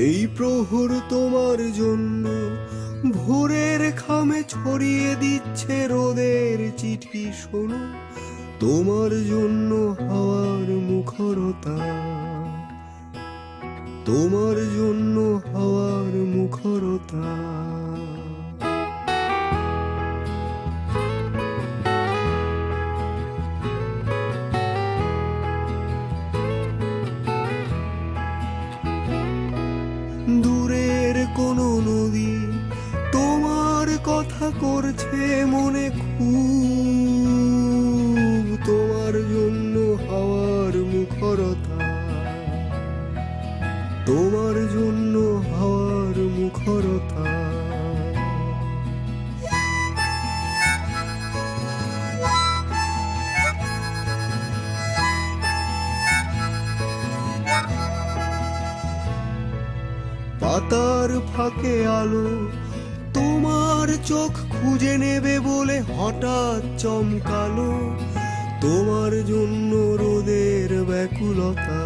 এই প্রহর তোমার জন্য ভোরের খামে ছড়িয়ে দিচ্ছে রোদের চিঠি শোনো, তোমার জন্য হাওয়ার মুখরতা, তোমার জন্য হাওয়ার মুখরতা। দূরের কোনো নদী তোমার কথা করছে মনে খুব, তোমার জন্য হাওয়ার মুখরতা, তোমার জন্য হাওয়ার মুখরতা। পাতার ফাঁকে আলো তোমার চোখ খুঁজে নেবে বলে হঠাৎ চমকালো, তোমার জন্য রোদের ব্যাকুলতা,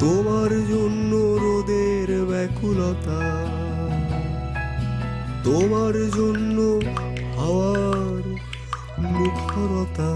তোমার জন্য রোদের ব্যাকুলতা, তোমার জন্য হাওয়ার মুখরতা।